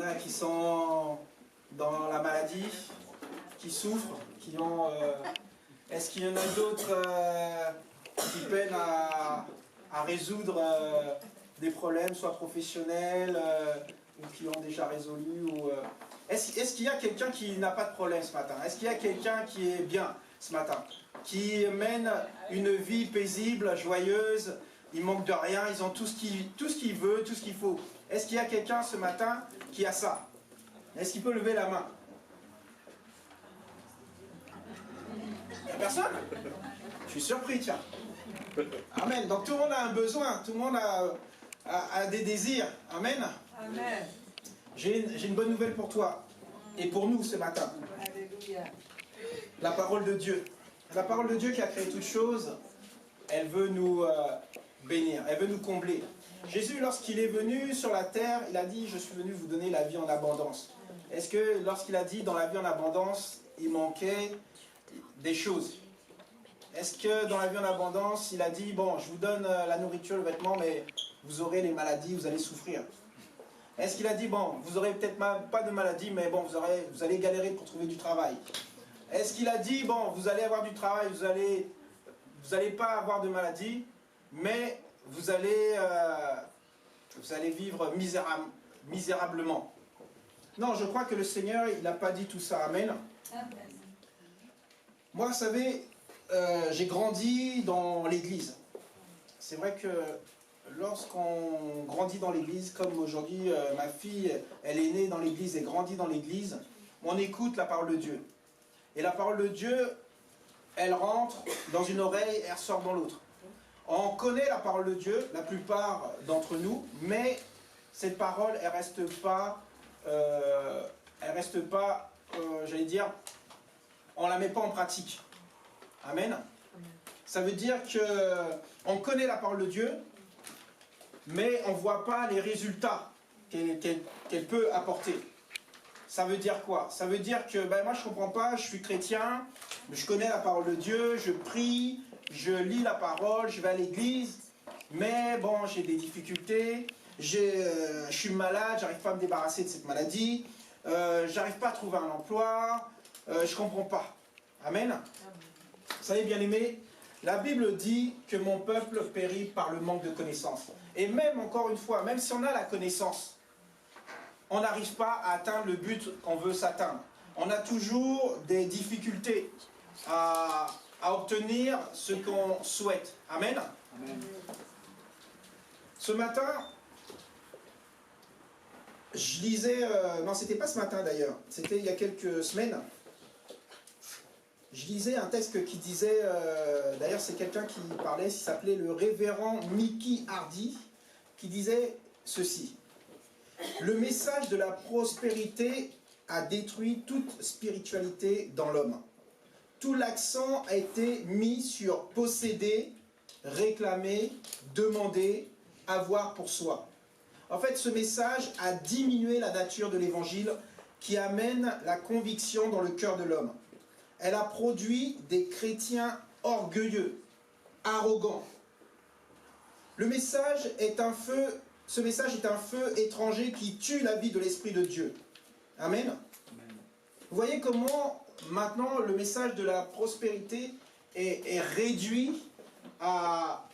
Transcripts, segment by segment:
a qui sont dans la maladie, qui souffrent, qui ont... Est-ce qu'il y en a d'autres qui peinent à résoudre des problèmes, soit professionnels, ou qui ont déjà résolu ou, Est-ce qu'il y a quelqu'un qui n'a pas de problème ce matin? Est-ce qu'il y a quelqu'un qui est bien ce matin? Qui mène une vie paisible, joyeuse, il manque de rien, ils ont tout ce qu'il veut, tout ce qu'il faut. Est-ce qu'il y a quelqu'un ce matin qui a ça? Est-ce qu'il peut lever la main? Il n'y a personne? Je suis surpris, tiens. Amen. Donc tout le monde a un besoin, tout le monde a des désirs. Amen. Amen. J'ai une bonne nouvelle pour toi et pour nous ce matin. Alléluia. La parole de Dieu. La parole de Dieu qui a créé toutes choses, elle veut nous bénir, elle veut nous combler. Jésus, lorsqu'il est venu sur la terre, il a dit « Je suis venu vous donner la vie en abondance ». Est-ce que lorsqu'il a dit « dans la vie en abondance », il manquait des choses? Est-ce que dans la vie en abondance, il a dit « Bon, je vous donne la nourriture, le vêtement, mais vous aurez les maladies, vous allez souffrir ». Est-ce qu'il a dit « Bon, vous aurez peut-être pas de maladie, mais bon, vous allez galérer pour trouver du travail ». Est-ce qu'il a dit « Bon, vous allez avoir du travail, vous allez pas avoir de maladie, mais vous allez vivre misérablement ». Non, je crois que le Seigneur, il n'a pas dit tout ça. Amen. Moi, vous savez, j'ai grandi dans l'église. C'est vrai que lorsqu'on grandit dans l'église, comme aujourd'hui, ma fille, elle est née dans l'église et grandit dans l'église, on écoute la parole de Dieu. Et la parole de Dieu, elle rentre dans une oreille et elle ressort dans l'autre. On connaît la parole de Dieu, la plupart d'entre nous, mais cette parole, elle reste pas, j'allais dire, on la met pas en pratique. Amen. Ça veut dire qu'on connaît la parole de Dieu, mais on ne voit pas les résultats qu'elle peut apporter. Ça veut dire quoi? Ça veut dire que moi je ne comprends pas, je suis chrétien, je connais la parole de Dieu, je prie, je lis la parole, je vais à l'église, mais bon, j'ai des difficultés, je suis malade, j'arrive pas à me débarrasser de cette maladie, j'arrive pas à trouver un emploi, je ne comprends pas. Amen. Vous savez, bien aimés, la Bible dit que mon peuple périt par le manque de connaissance. Et même, encore une fois, même si on a la connaissance, on n'arrive pas à atteindre le but qu'on veut s'atteindre. On a toujours des difficultés à obtenir ce qu'on souhaite. Amen. Amen. Ce matin, je lisais... non, c'était pas ce matin d'ailleurs. C'était il y a quelques semaines. Je lisais un texte qui disait... d'ailleurs, c'est quelqu'un qui parlait, il s'appelait le révérend Mickey Hardy, qui disait ceci. Le message de la prospérité a détruit toute spiritualité dans l'homme. Tout l'accent a été mis sur posséder, réclamer, demander, avoir pour soi. En fait, ce message a diminué la nature de l'évangile qui amène la conviction dans le cœur de l'homme. Elle a produit des chrétiens orgueilleux, arrogants. Ce message est un feu étranger qui tue la vie de l'Esprit de Dieu. Amen. Amen. Vous voyez comment maintenant le message de la prospérité est réduit à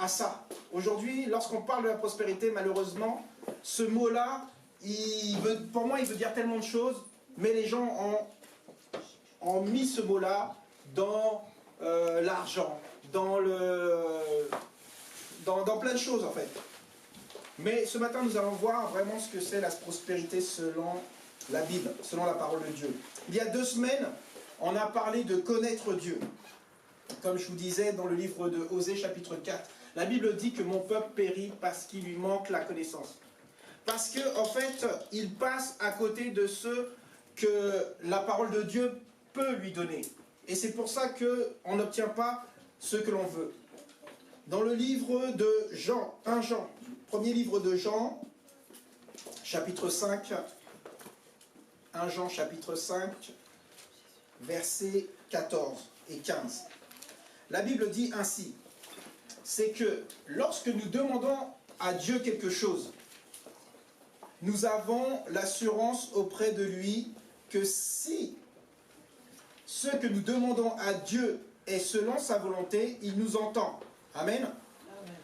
ça. Aujourd'hui, lorsqu'on parle de la prospérité, malheureusement, ce mot-là, pour moi, il veut dire tellement de choses, mais les gens ont mis ce mot-là dans l'argent, dans plein de choses en fait. Mais ce matin, nous allons voir vraiment ce que c'est la prospérité selon la Bible, selon la parole de Dieu. Il y a 2 semaines, on a parlé de connaître Dieu. Comme je vous disais dans le livre de Osée, chapitre 4, la Bible dit que mon peuple périt parce qu'il lui manque la connaissance. Parce qu'en fait, il passe à côté de ce que la parole de Dieu peut lui donner. Et c'est pour ça qu'on n'obtient pas ce que l'on veut. Dans le livre de Jean, 1 Jean, premier livre de Jean, chapitre 5, 1 Jean chapitre 5, versets 14 et 15. La Bible dit ainsi, c'est que lorsque nous demandons à Dieu quelque chose, nous avons l'assurance auprès de lui que si ce que nous demandons à Dieu est selon sa volonté, il nous entend. Amen.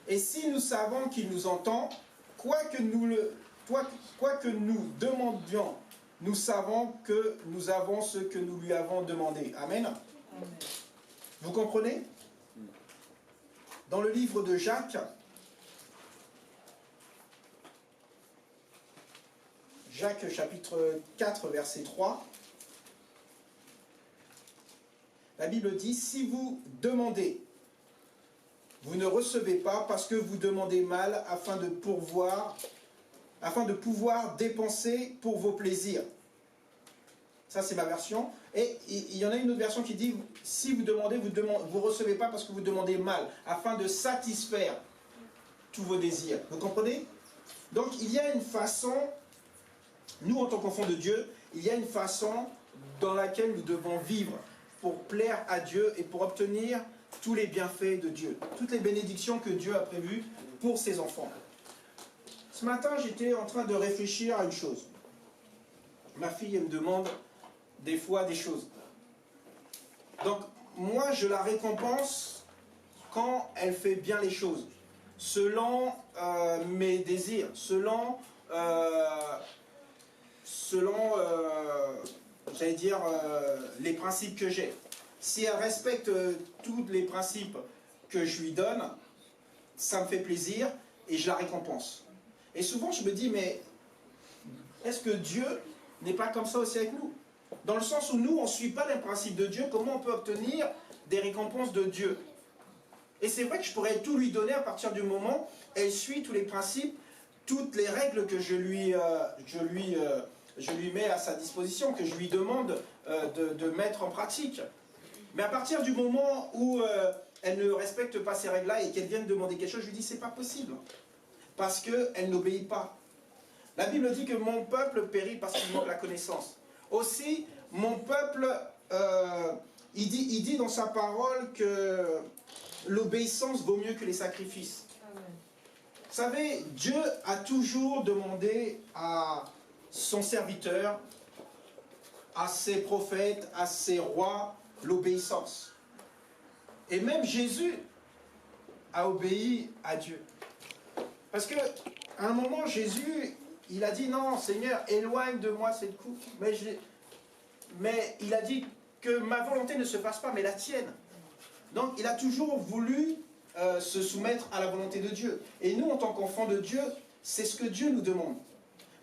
Et si nous savons qu'il nous entend, quoi que nous demandions, nous savons que nous avons ce que nous lui avons demandé. Amen. Vous comprenez? Dans le livre de Jacques, Jacques chapitre 4, verset 3, la Bible dit, si vous demandez, vous ne recevez pas parce que vous demandez mal afin de pouvoir dépenser pour vos plaisirs. Ça, c'est ma version. Et il y en a une autre version qui dit, si vous demandez, vous ne recevez pas parce que vous demandez mal, afin de satisfaire tous vos désirs. Vous comprenez? Donc, il y a une façon, nous, en tant qu'enfants de Dieu, il y a une façon dans laquelle nous devons vivre pour plaire à Dieu et pour obtenir tous les bienfaits de Dieu, toutes les bénédictions que Dieu a prévues pour ses enfants. Ce matin, j'étais en train de réfléchir à une chose. Ma fille, elle me demande des fois des choses. Donc, moi, je la récompense quand elle fait bien les choses, selon mes désirs, selon j'allais dire, les principes que j'ai. Si elle respecte tous les principes que je lui donne, ça me fait plaisir et je la récompense. Et souvent, je me dis, mais est-ce que Dieu n'est pas comme ça aussi avec nous? Dans le sens où nous, on ne suit pas les principes de Dieu, comment on peut obtenir des récompenses de Dieu? Et c'est vrai que je pourrais tout lui donner à partir du moment où elle suit tous les principes, toutes les règles que je lui mets à sa disposition, que je lui demande de mettre en pratique. Mais à partir du moment où elle ne respecte pas ces règles-là et qu'elle vienne demander quelque chose, je lui dis c'est pas possible. Parce qu'elle n'obéit pas. La Bible dit que mon peuple périt parce qu'il manque la connaissance. Aussi, mon peuple, il dit dans sa parole que l'obéissance vaut mieux que les sacrifices. Amen. Vous savez, Dieu a toujours demandé à son serviteur, à ses prophètes, à ses rois, l'obéissance. Et même Jésus a obéi à Dieu. Parce qu'à un moment, Jésus, il a dit, non, Seigneur, éloigne de moi cette coupe. Mais il a dit que ma volonté ne se fasse pas, mais la tienne. Donc, il a toujours voulu se soumettre à la volonté de Dieu. Et nous, en tant qu'enfants de Dieu, c'est ce que Dieu nous demande.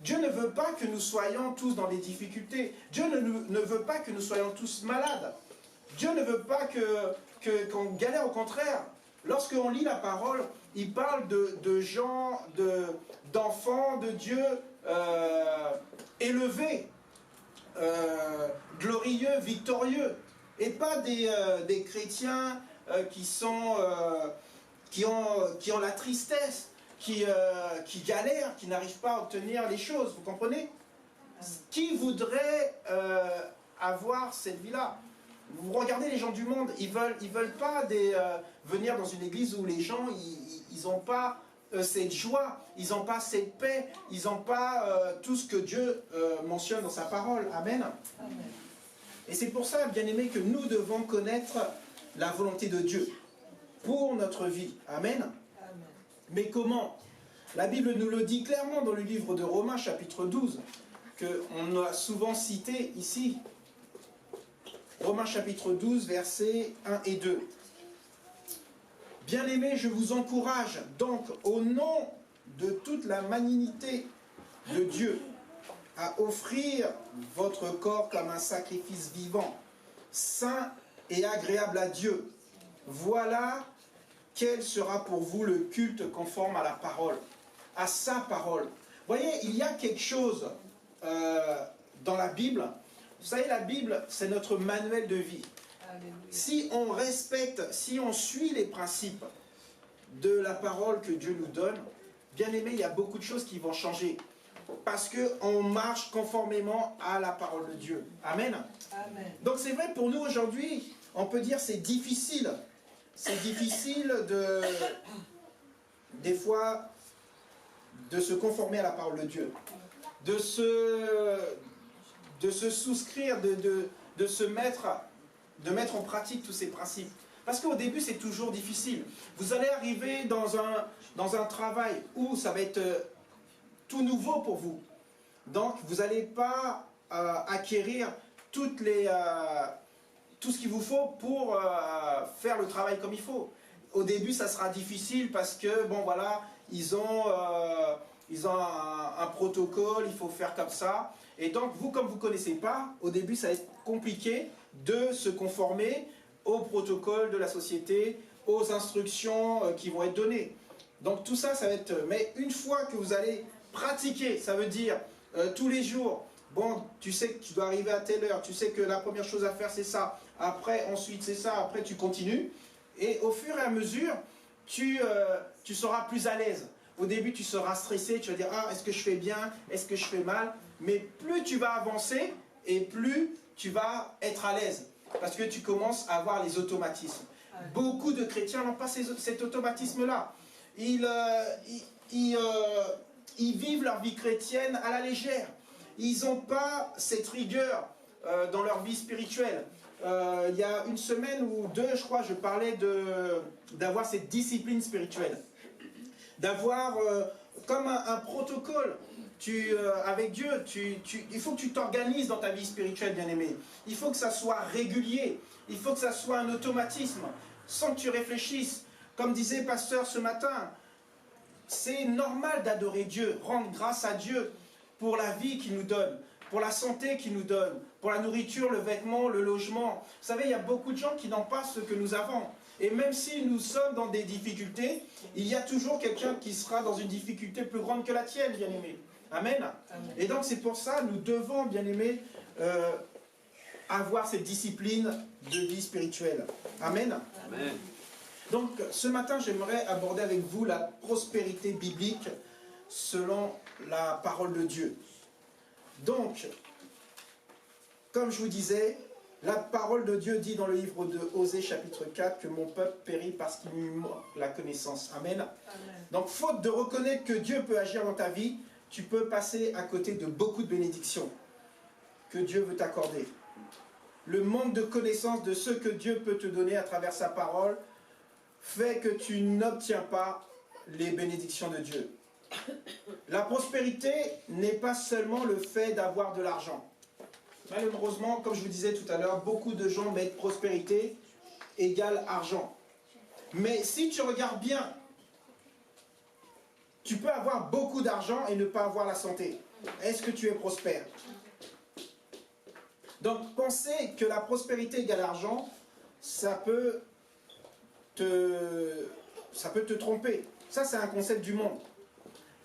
Dieu ne veut pas que nous soyons tous dans des difficultés. Dieu ne veut pas que nous soyons tous malades. Dieu ne veut pas qu'on galère, au contraire. Lorsqu'on lit la parole, il parle de gens, d'enfants de Dieu élevés, glorieux, victorieux. Et pas des chrétiens qui ont la tristesse, qui galèrent, qui n'arrivent pas à obtenir les choses. Vous comprenez? Qui voudrait avoir cette vie-là? Vous regardez les gens du monde, ils veulent pas venir dans une église où les gens, ils n'ont pas cette joie, ils n'ont pas cette paix, ils n'ont pas tout ce que Dieu mentionne dans sa parole. Amen. Amen. Et c'est pour ça, bien aimés, que nous devons connaître la volonté de Dieu pour notre vie. Amen. Amen. Mais comment? La Bible nous le dit clairement dans le livre de Romains, chapitre 12, qu'on a souvent cité ici. Romains chapitre 12, versets 1 et 2. Bien-aimés, je vous encourage donc au nom de toute la malignité de Dieu à offrir votre corps comme un sacrifice vivant, saint et agréable à Dieu. Voilà quel sera pour vous le culte conforme à la parole, à sa parole. Vous voyez, il y a quelque chose dans la Bible. Vous savez, la Bible, c'est notre manuel de vie. Alléluia. Si on respecte, si on suit les principes de la parole que Dieu nous donne, bien aimé, il y a beaucoup de choses qui vont changer. Parce qu'on marche conformément à la parole de Dieu. Amen. Amen. Donc c'est vrai, pour nous aujourd'hui, on peut dire c'est difficile. C'est difficile des fois de se conformer à la parole de Dieu. de se souscrire, de mettre en pratique tous ces principes. Parce qu'au début, c'est toujours difficile. Vous allez arriver dans un travail où ça va être tout nouveau pour vous. Donc, vous n'allez pas acquérir tout ce qu'il vous faut pour faire le travail comme il faut. Au début, ça sera difficile parce que, bon, voilà, ils ont un protocole, il faut faire comme ça. Et donc, vous, comme vous ne connaissez pas, au début, ça va être compliqué de se conformer au protocole de la société, aux instructions qui vont être données. Donc, tout ça, ça va être... Mais une fois que vous allez pratiquer, ça veut dire tous les jours, bon, tu sais que tu dois arriver à telle heure, tu sais que la première chose à faire, c'est ça. Après, ensuite, c'est ça. Après, tu continues. Et au fur et à mesure, tu seras plus à l'aise. Au début, tu seras stressé, tu vas dire « Ah, est-ce que je fais bien? Est-ce que je fais mal ?» Mais plus tu vas avancer et plus tu vas être à l'aise. Parce que tu commences à avoir les automatismes. Beaucoup de chrétiens n'ont pas cet automatisme-là. Ils vivent leur vie chrétienne à la légère. Ils n'ont pas cette rigueur dans leur vie spirituelle. Il y a une semaine ou deux, je crois, je parlais d'avoir cette discipline spirituelle. D'avoir comme un protocole avec Dieu. Il faut que tu t'organises dans ta vie spirituelle, bien-aimé. Il faut que ça soit régulier. Il faut que ça soit un automatisme, sans que tu réfléchisses. Comme disait Pasteur ce matin, c'est normal d'adorer Dieu, rendre grâce à Dieu pour la vie qu'il nous donne, pour la santé qu'il nous donne, pour la nourriture, le vêtement, le logement. Vous savez, il y a beaucoup de gens qui n'ont pas ce que nous avons. Et même si nous sommes dans des difficultés, il y a toujours quelqu'un qui sera dans une difficulté plus grande que la tienne, bien-aimé. Amen. Amen. Et donc c'est pour ça, nous devons, bien-aimé, avoir cette discipline de vie spirituelle. Amen. Amen. Donc ce matin, j'aimerais aborder avec vous la prospérité biblique selon la parole de Dieu. Donc, comme je vous disais, la parole de Dieu dit dans le livre de Osée chapitre 4 que mon peuple périt parce qu'il lui manque la connaissance. Amen. Amen. Donc, faute de reconnaître que Dieu peut agir dans ta vie, tu peux passer à côté de beaucoup de bénédictions que Dieu veut t'accorder. Le manque de connaissance de ce que Dieu peut te donner à travers sa parole fait que tu n'obtiens pas les bénédictions de Dieu. La prospérité n'est pas seulement le fait d'avoir de l'argent. Malheureusement, comme je vous disais tout à l'heure, beaucoup de gens mettent prospérité égale argent. Mais si tu regardes bien, tu peux avoir beaucoup d'argent et ne pas avoir la santé. Est-ce que tu es prospère? Donc, penser que la prospérité égale argent, ça peut te tromper. Ça, c'est un concept du monde.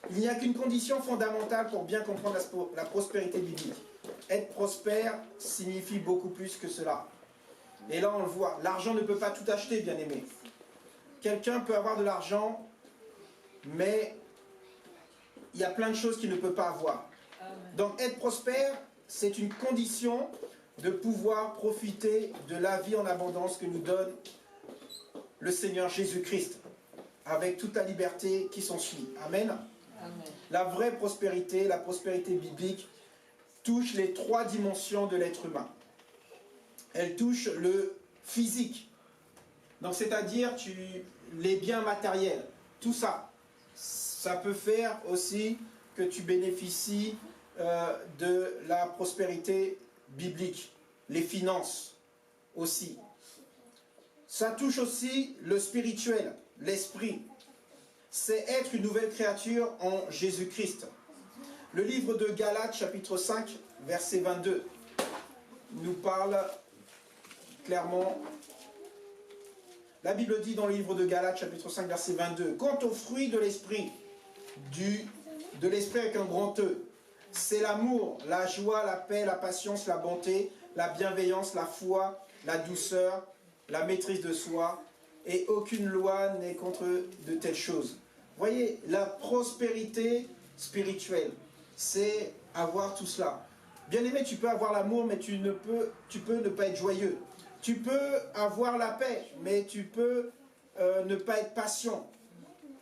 Il n'y a qu'une condition fondamentale pour bien comprendre la prospérité biblique. Être prospère signifie beaucoup plus que cela. Et là, on le voit. L'argent ne peut pas tout acheter, bien aimé. Quelqu'un peut avoir de l'argent, mais il y a plein de choses qu'il ne peut pas avoir. Donc, être prospère, c'est une condition de pouvoir profiter de la vie en abondance que nous donne le Seigneur Jésus-Christ, avec toute la liberté qui s'ensuit. Amen. Amen. La vraie prospérité, la prospérité biblique, touche les trois dimensions de l'être humain. Elle touche le physique, donc c'est-à-dire les biens matériels, tout ça. Ça peut faire aussi que tu bénéficies de la prospérité biblique, les finances aussi. Ça touche aussi le spirituel, l'esprit. C'est être une nouvelle créature en Jésus-Christ. Le livre de Galates, chapitre 5, verset 22, nous parle clairement. La Bible dit dans le livre de Galates, chapitre 5, verset 22, « Quant aux fruits de l'esprit, de l'esprit avec un grand E, c'est l'amour, la joie, la paix, la patience, la bonté, la bienveillance, la foi, la douceur, la maîtrise de soi, et aucune loi n'est contre de telles choses. » Voyez, la prospérité spirituelle, c'est avoir tout cela. Bien aimé, tu peux avoir l'amour, mais tu peux ne pas être joyeux. Tu peux avoir la paix, mais tu peux ne pas être patient.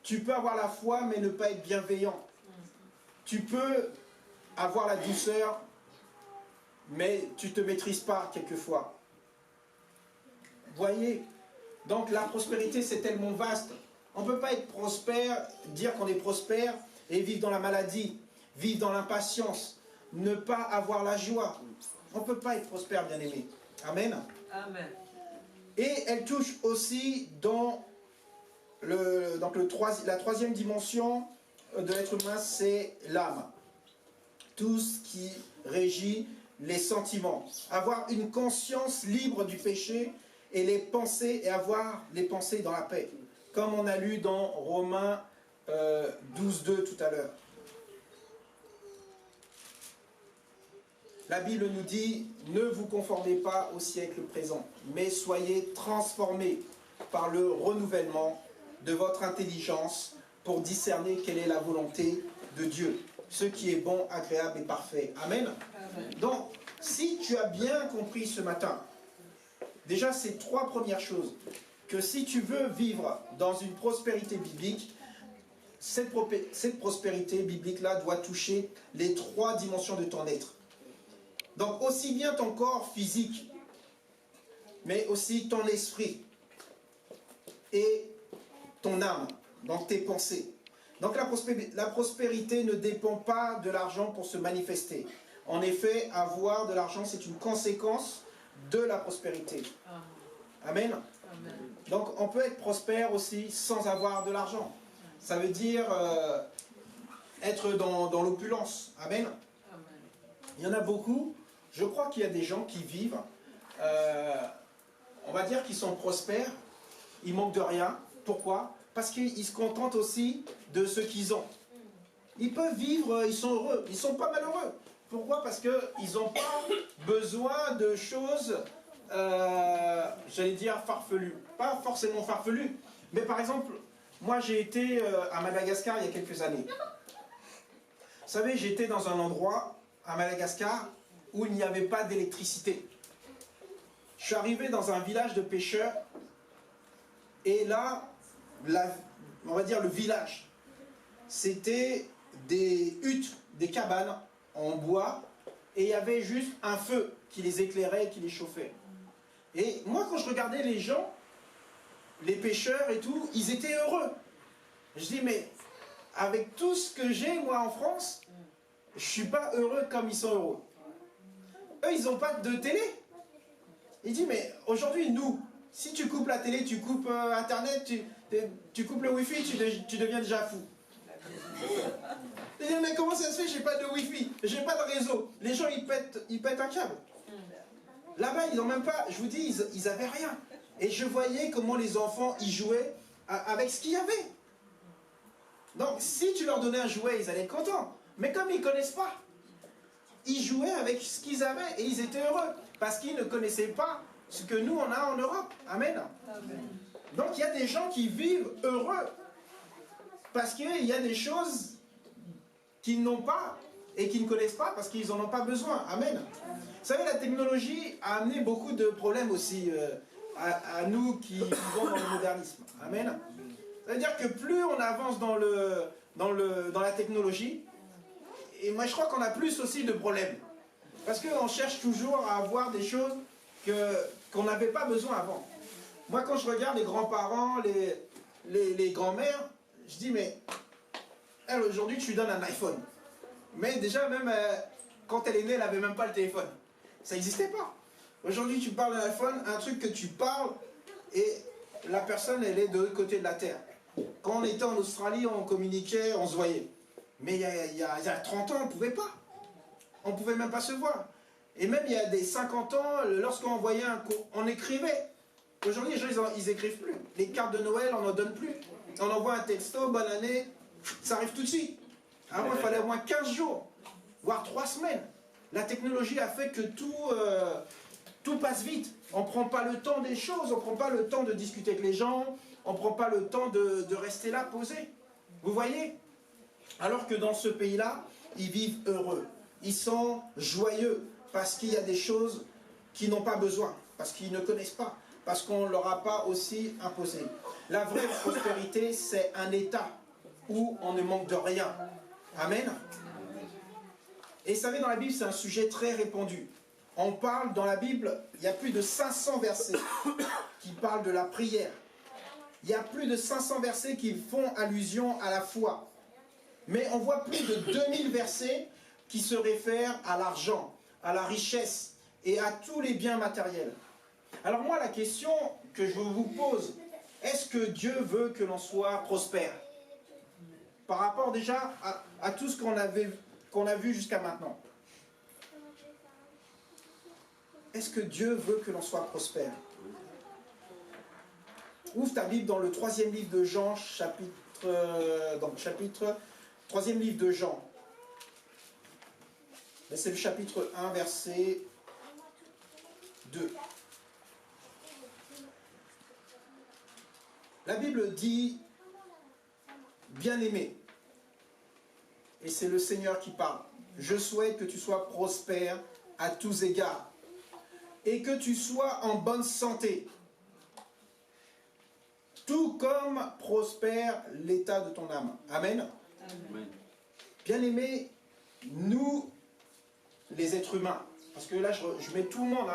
Tu peux avoir la foi, mais ne pas être bienveillant. Tu peux avoir la douceur, mais tu ne te maîtrises pas quelquefois. Voyez, donc la prospérité c'est tellement vaste. On ne peut pas être prospère, dire qu'on est prospère et vivre dans la maladie, vivre dans l'impatience, ne pas avoir la joie. On ne peut pas être prospère, bien aimé. Amen. Amen. Et elle touche aussi dans la troisième dimension de l'être humain, c'est l'âme. Tout ce qui régit les sentiments. Avoir une conscience libre du péché et les pensées, et avoir les pensées dans la paix. Comme on a lu dans Romains 12:2 tout à l'heure. La Bible nous dit, ne vous conformez pas au siècle présent, mais soyez transformés par le renouvellement de votre intelligence pour discerner quelle est la volonté de Dieu, ce qui est bon, agréable et parfait. Amen. Amen. Donc, si tu as bien compris ce matin, déjà ces trois premières choses, que si tu veux vivre dans une prospérité biblique, cette prospérité biblique-là doit toucher les trois dimensions de ton être. Donc aussi bien ton corps physique, mais aussi ton esprit et ton âme, donc tes pensées. Donc la prospérité ne dépend pas de l'argent pour se manifester. En effet, avoir de l'argent, c'est une conséquence de la prospérité. Amen. Amen. Donc on peut être prospère aussi sans avoir de l'argent. Ça veut dire être dans l'opulence. Amen. Amen. Il y en a beaucoup. Je crois qu'il y a des gens qui vivent, on va dire qu'ils sont prospères, ils manquent de rien. Pourquoi? Parce qu'ils se contentent aussi de ce qu'ils ont. Ils peuvent vivre, ils sont heureux, ils ne sont pas malheureux. Pourquoi? Parce qu'ils n'ont pas besoin de choses, j'allais dire farfelues. Pas forcément farfelues, mais par exemple, moi j'ai été à Madagascar il y a quelques années. Vous savez, j'étais dans un endroit à Madagascar où il n'y avait pas d'électricité. Je suis arrivé dans un village de pêcheurs et là, on va dire le village, c'était des huttes, des cabanes en bois et il y avait juste un feu qui les éclairait et qui les chauffait. Et moi quand je regardais les gens, les pêcheurs et tout, ils étaient heureux. Je dis mais avec tout ce que j'ai moi en France, je ne suis pas heureux comme ils sont heureux. Eux, ils n'ont pas de télé. Il dit, mais aujourd'hui, nous, si tu coupes la télé, tu coupes Internet, tu coupes le Wi-Fi, tu deviens déjà fou. Il dit, mais comment ça se fait, j'ai pas de Wi-Fi, j'ai pas de réseau. Les gens, ils pètent un câble. Là-bas, ils n'ont même pas, je vous dis, ils avaient rien. Et je voyais comment les enfants, ils jouaient avec ce qu'il y avait. Donc, si tu leur donnais un jouet, ils allaient être contents. Mais comme ils ne connaissent pas, ils jouaient avec ce qu'ils avaient et ils étaient heureux. Parce qu'ils ne connaissaient pas ce que nous, on a en Europe. Amen. Amen. Donc, il y a des gens qui vivent heureux. Parce qu'il y a des choses qu'ils n'ont pas et qu'ils ne connaissent pas parce qu'ils n'en ont pas besoin. Amen. Vous savez, la technologie a amené beaucoup de problèmes aussi à nous qui vivons dans le modernisme. Amen. Ça veut dire que plus on avance dans la technologie, et moi je crois qu'on a plus aussi de problèmes. Parce qu'on cherche toujours à avoir des choses qu'on n'avait pas besoin avant. Moi quand je regarde les grands-parents, les grands-mères, je dis mais elle aujourd'hui tu lui donnes un iPhone. Mais déjà même quand elle est née, elle n'avait même pas le téléphone. Ça n'existait pas. Aujourd'hui tu parles d'un iPhone, un truc que tu parles et la personne elle est de l'autre côté de la terre. Quand on était en Australie, on communiquait, on se voyait. Mais il y a 30 ans, on ne pouvait pas. On ne pouvait même pas se voir. Et même il y a des 50 ans, lorsqu'on envoyait on écrivait. Aujourd'hui, les gens, ils n'écrivent plus. Les cartes de Noël, on n'en donne plus. On envoie un texto, bonne année, ça arrive tout de suite. Avant, il fallait au moins 15 jours, voire 3 semaines. La technologie a fait que tout passe vite. On ne prend pas le temps des choses, on ne prend pas le temps de discuter avec les gens, on ne prend pas le temps de rester là, posé. Vous voyez? Alors que dans ce pays-là, ils vivent heureux. Ils sont joyeux parce qu'il y a des choses qu'ils n'ont pas besoin, parce qu'ils ne connaissent pas, parce qu'on ne leur a pas aussi imposé. La vraie prospérité, c'est un état où on ne manque de rien. Amen. Et vous savez, dans la Bible, c'est un sujet très répandu. On parle, dans la Bible, il y a plus de 500 versets qui parlent de la prière. Il y a plus de 500 versets qui font allusion à la foi. Mais on voit plus de 2000 versets qui se réfèrent à l'argent, à la richesse et à tous les biens matériels. Alors moi, la question que je vous pose, est-ce que Dieu veut que l'on soit prospère? Par rapport déjà à tout ce qu'on a vu jusqu'à maintenant. Est-ce que Dieu veut que l'on soit prospère? Ouvre ta Bible dans le 3e livre de Jean, troisième livre de Jean. C'est le chapitre 1, verset 2. La Bible dit, bien-aimé, et c'est le Seigneur qui parle, je souhaite que tu sois prospère à tous égards, et que tu sois en bonne santé, tout comme prospère l'état de ton âme. Amen. Amen. Bien-aimés, nous, les êtres humains, parce que là je mets tout le monde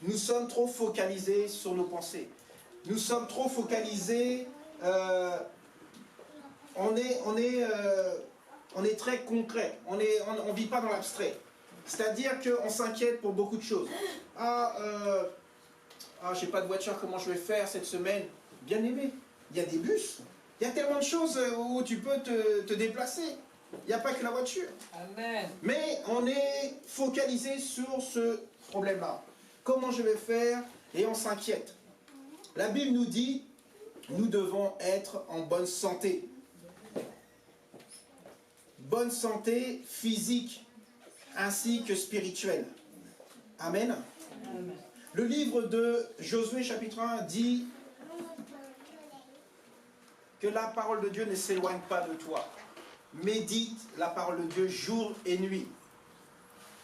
nous sommes trop focalisés sur nos pensées. Nous sommes trop focalisés, on est très concret, on ne vit pas dans l'abstrait. C'est-à-dire qu'on s'inquiète pour beaucoup de choses. J'ai pas de voiture, comment je vais faire cette semaine? Bien aimé, il y a des bus, il y a tellement de choses où tu peux te déplacer. Il n'y a pas que la voiture. Amen. Mais on est focalisé sur ce problème-là. Comment je vais faire? Et on s'inquiète. La Bible nous dit, nous devons être en bonne santé. Bonne santé physique ainsi que spirituelle. Amen. Amen. Le livre de Josué chapitre 1 dit que la parole de Dieu ne s'éloigne pas de toi. Médite la parole de Dieu jour et nuit.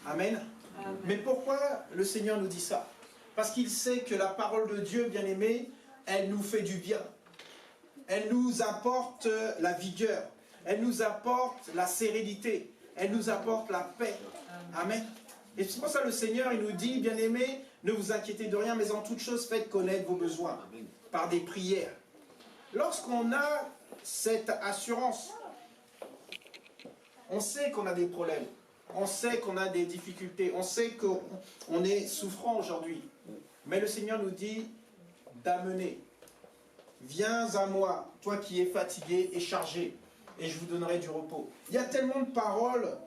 Amen. Amen. Mais pourquoi le Seigneur nous dit ça? Parce qu'il sait que la parole de Dieu, bien-aimé, elle nous fait du bien. Elle nous apporte la vigueur. Elle nous apporte la sérénité. Elle nous apporte la paix. Amen. Et c'est pour ça que le Seigneur, il nous dit, bien-aimés, ne vous inquiétez de rien, mais en toute chose, faites connaître vos besoins par des prières. Lorsqu'on a cette assurance, on sait qu'on a des problèmes, on sait qu'on a des difficultés, on sait qu'on est souffrant aujourd'hui. Mais le Seigneur nous dit d'amener. Viens à moi, toi qui es fatigué et chargé, et je vous donnerai du repos. Il y a tellement de paroles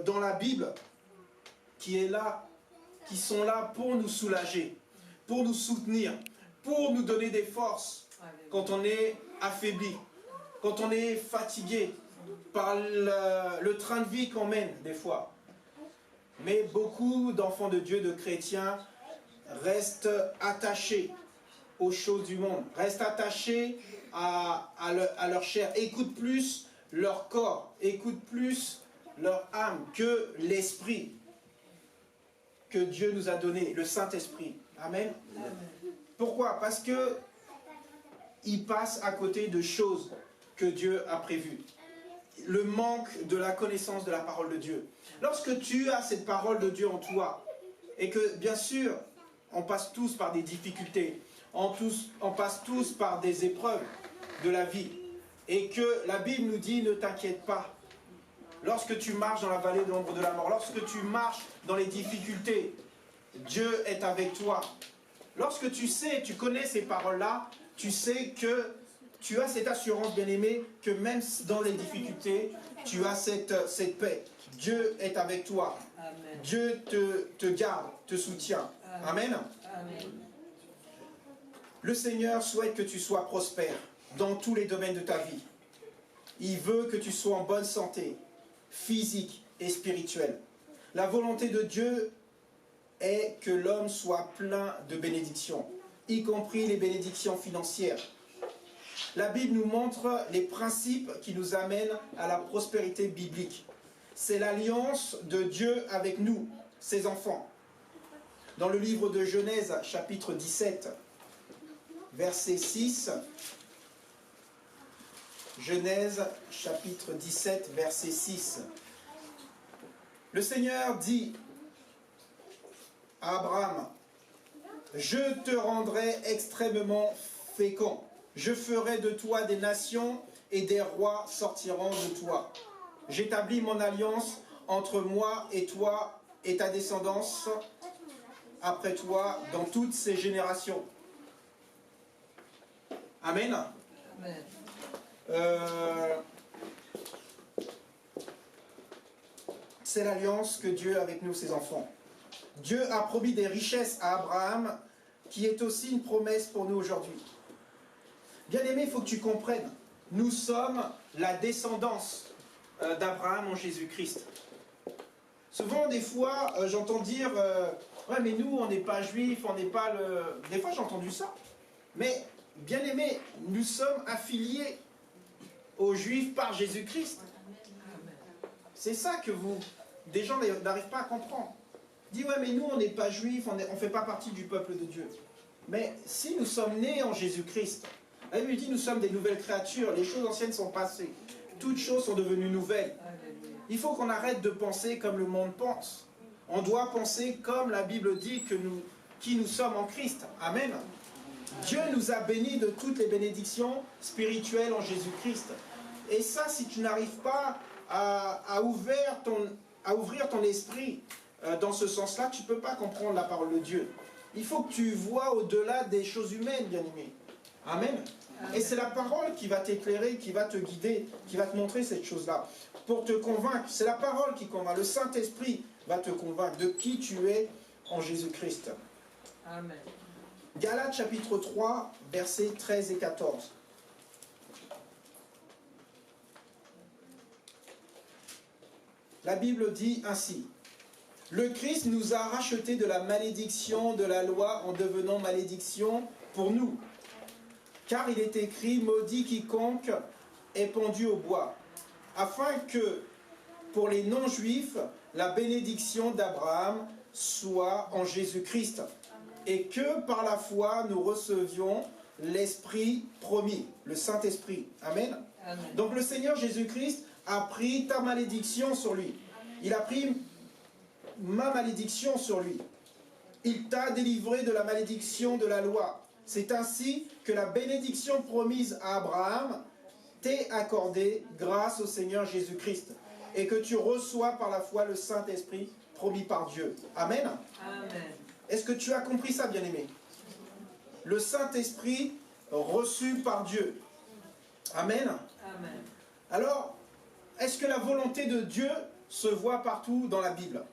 dans la Bible qui sont là pour nous soulager, pour nous soutenir, pour nous donner des forces quand on est affaibli, quand on est fatigué par le train de vie qu'on mène des fois. Mais beaucoup d'enfants de Dieu, de chrétiens, restent attachés aux choses du monde, restent attachés à leur chair, écoutent plus leur corps, écoutent plus leur âme que l'esprit que Dieu nous a donné, le Saint-Esprit. Amen. Amen. Pourquoi? Parce que ils passent à côté de choses que Dieu a prévues. Le manque de la connaissance de la parole de Dieu. Lorsque tu as cette parole de Dieu en toi, et que bien sûr, on passe tous par des difficultés, on passe tous par des épreuves de la vie, et que la Bible nous dit, ne t'inquiète pas. Lorsque tu marches dans la vallée de l'ombre de la mort, lorsque tu marches dans les difficultés, Dieu est avec toi. Lorsque tu connais ces paroles-là, tu sais que tu as cette assurance, bien-aimé, que même dans les difficultés, tu as cette paix. Dieu est avec toi. Amen. Dieu te garde, te soutient. Amen. Amen. Le Seigneur souhaite que tu sois prospère dans tous les domaines de ta vie. Il veut que tu sois en bonne santé, physique et spirituelle. La volonté de Dieu est que l'homme soit plein de bénédictions, y compris les bénédictions financières. La Bible nous montre les principes qui nous amènent à la prospérité biblique. C'est l'alliance de Dieu avec nous, ses enfants. Dans le livre de Genèse, chapitre 17, verset 6, Genèse, chapitre 17, verset 6. Le Seigneur dit à Abraham, je te rendrai extrêmement fécond. Je ferai de toi des nations et des rois sortiront de toi. J'établis mon alliance entre moi et toi et ta descendance après toi dans toutes ces générations. Amen. C'est l'alliance que Dieu a avec nous, ses enfants. Dieu a promis des richesses à Abraham, qui est aussi une promesse pour nous aujourd'hui. Bien-aimé, il faut que tu comprennes, nous sommes la descendance d'Abraham en Jésus-Christ. Souvent, des fois, j'entends dire, ouais, mais nous, on n'est pas juifs, on n'est pas le... Des fois, j'ai entendu ça. Mais, bien-aimé, nous sommes affiliés aux juifs par Jésus-Christ. C'est ça que des gens n'arrivent pas à comprendre. Dis, ouais, mais nous, on n'est pas juifs, on ne fait pas partie du peuple de Dieu. Mais si nous sommes nés en Jésus-Christ, la Bible dit, nous sommes des nouvelles créatures, les choses anciennes sont passées, toutes choses sont devenues nouvelles. Il faut qu'on arrête de penser comme le monde pense. On doit penser comme la Bible dit qui nous sommes en Christ. Amen. Dieu nous a bénis de toutes les bénédictions spirituelles en Jésus-Christ. Et ça, si tu n'arrives pas à ouvrir ton esprit dans ce sens-là, tu ne peux pas comprendre la parole de Dieu. Il faut que tu vois au-delà des choses humaines, bien-aimé. Amen. Et c'est la parole qui va t'éclairer, qui va te guider, qui va te montrer cette chose-là. Pour te convaincre, c'est la parole qui convainc. Le Saint-Esprit va te convaincre de qui tu es en Jésus-Christ. Amen. Galates chapitre 3, versets 13 et 14. La Bible dit ainsi. Le Christ nous a rachetés de la malédiction de la loi en devenant malédiction pour nous. Car il est écrit, maudit quiconque est pendu au bois, afin que, pour les non-juifs, la bénédiction d'Abraham soit en Jésus-Christ, et que par la foi nous recevions l'Esprit promis, le Saint-Esprit. Amen. Amen. Donc le Seigneur Jésus-Christ a pris ta malédiction sur lui. Il a pris ma malédiction sur lui. Il t'a délivré de la malédiction de la loi. C'est ainsi que la bénédiction promise à Abraham t'est accordée grâce au Seigneur Jésus-Christ et que tu reçois par la foi le Saint-Esprit promis par Dieu. Amen. Amen. Est-ce que tu as compris ça, bien-aimé? Le Saint-Esprit reçu par Dieu. Amen. Amen. Alors, est-ce que la volonté de Dieu se voit partout dans la Bible?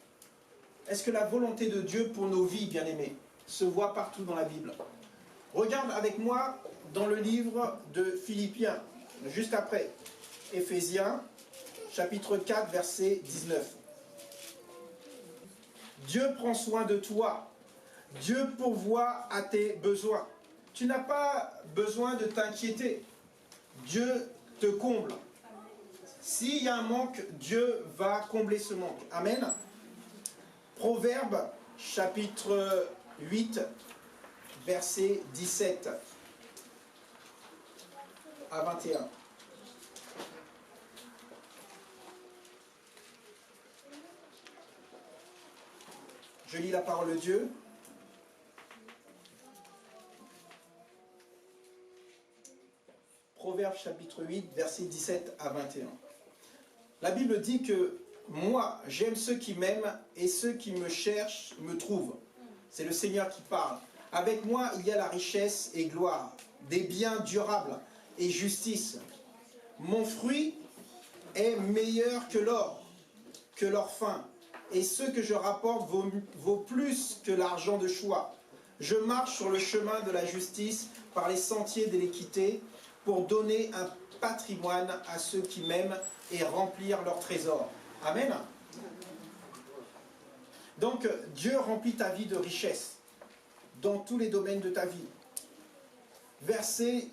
Est-ce que la volonté de Dieu pour nos vies, bien-aimés, se voit partout dans la Bible? Regarde avec moi dans le livre de Philippiens, juste après, Éphésiens, chapitre 4, verset 19. Dieu prend soin de toi. Dieu pourvoit à tes besoins. Tu n'as pas besoin de t'inquiéter. Dieu te comble. S'il y a un manque, Dieu va combler ce manque. Amen. Proverbe, chapitre 8, verset 17 à 21. Je lis la parole de Dieu. Proverbe chapitre 8, verset 17 à 21. La Bible dit que moi, j'aime ceux qui m'aiment et ceux qui me cherchent me trouvent. C'est le Seigneur qui parle. Avec moi, il y a la richesse et gloire, des biens durables et justice. Mon fruit est meilleur que l'or fin. Et ce que je rapporte vaut plus que l'argent de choix. Je marche sur le chemin de la justice par les sentiers de l'équité pour donner un patrimoine à ceux qui m'aiment et remplir leur trésor. Amen. Donc, Dieu remplit ta vie de richesse dans tous les domaines de ta vie. Verset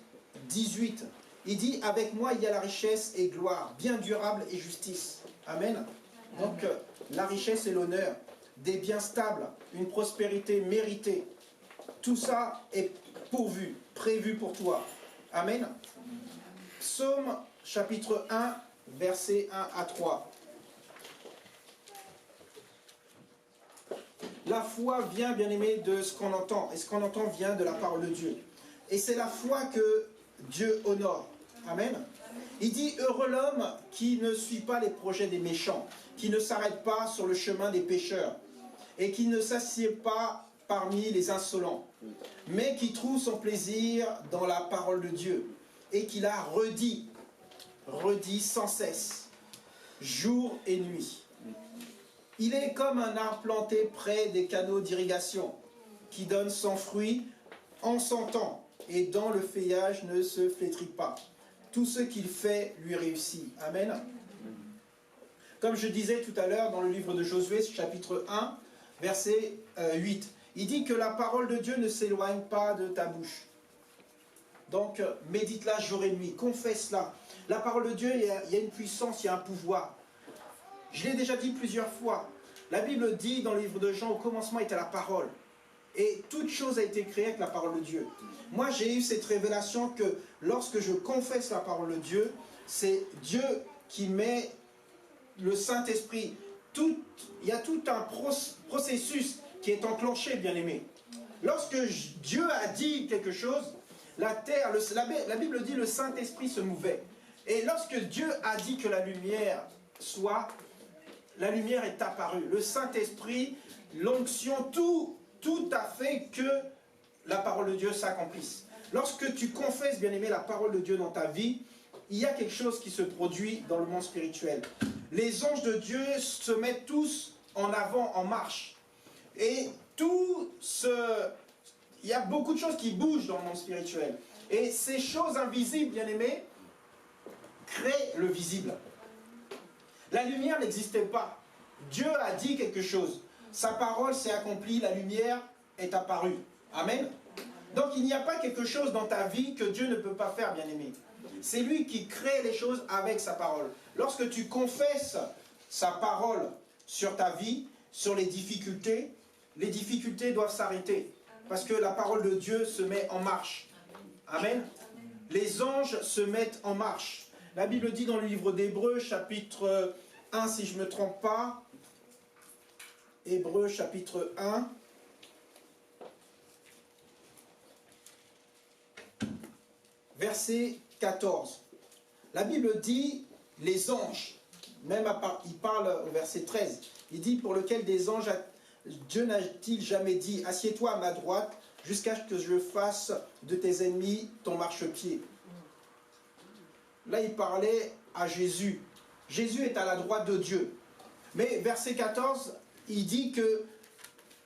18, il dit « Avec moi, il y a la richesse et gloire, bien durable et justice. » Amen. Donc, la richesse et l'honneur, des biens stables, une prospérité méritée, tout ça est pourvu, prévu pour toi. Amen. Psaume chapitre 1, versets 1 à 3. la foi vient, bien aimé, de ce qu'on entend. Et ce qu'on entend vient de la parole de Dieu. Et c'est la foi que Dieu honore. Amen. Il dit, heureux l'homme qui ne suit pas les projets des méchants, qui ne s'arrête pas sur le chemin des pécheurs, et qui ne s'assied pas parmi les insolents, mais qui trouve son plaisir dans la parole de Dieu, et qui la redit sans cesse, jour et nuit. Il est comme un arbre planté près des canaux d'irrigation, qui donne son fruit en son temps, et dont le feuillage ne se flétrit pas. Tout ce qu'il fait lui réussit. Amen. Comme je disais tout à l'heure dans le livre de Josué, chapitre 1, verset 8, il dit que la parole de Dieu ne s'éloigne pas de ta bouche. Donc, médite-la jour et nuit, confesse-la. La parole de Dieu, il y a une puissance, il y a un pouvoir. Je l'ai déjà dit plusieurs fois. La Bible dit dans le livre de Jean, au commencement était la parole. Et toute chose a été créée avec la parole de Dieu. Moi, j'ai eu cette révélation que lorsque je confesse la parole de Dieu, c'est Dieu qui met le Saint-Esprit. Il y a tout un processus qui est enclenché, bien-aimé. Lorsque Dieu a dit quelque chose, la terre, la Bible dit le Saint-Esprit se mouvait. Et lorsque Dieu a dit que la lumière soit, la lumière est apparue. Le Saint-Esprit, l'onction, tout a fait que la parole de Dieu s'accomplisse. Lorsque tu confesses, bien-aimé, la parole de Dieu dans ta vie, il y a quelque chose qui se produit dans le monde spirituel. Les anges de Dieu se mettent tous en avant, en marche. Et il y a beaucoup de choses qui bougent dans le monde spirituel. Et ces choses invisibles, bien-aimés, créent le visible. La lumière n'existait pas. Dieu a dit quelque chose. Sa parole s'est accomplie, la lumière est apparue. Amen. Donc il n'y a pas quelque chose dans ta vie que Dieu ne peut pas faire, bien-aimé. C'est lui qui crée les choses avec sa parole. Lorsque tu confesses sa parole sur ta vie, sur les difficultés doivent s'arrêter. Parce que la parole de Dieu se met en marche. Amen. Les anges se mettent en marche. La Bible dit dans le livre d'Hébreux, chapitre 1, si je ne me trompe pas, Hébreux, chapitre 1, verset 14. La Bible dit, les anges, même il parle au verset 13, il dit, pour lequel des anges, Dieu n'a-t-il jamais dit, assieds-toi à ma droite, jusqu'à ce que je fasse de tes ennemis ton marchepied. Là, il parlait à Jésus. Jésus est à la droite de Dieu. Mais verset 14, il dit que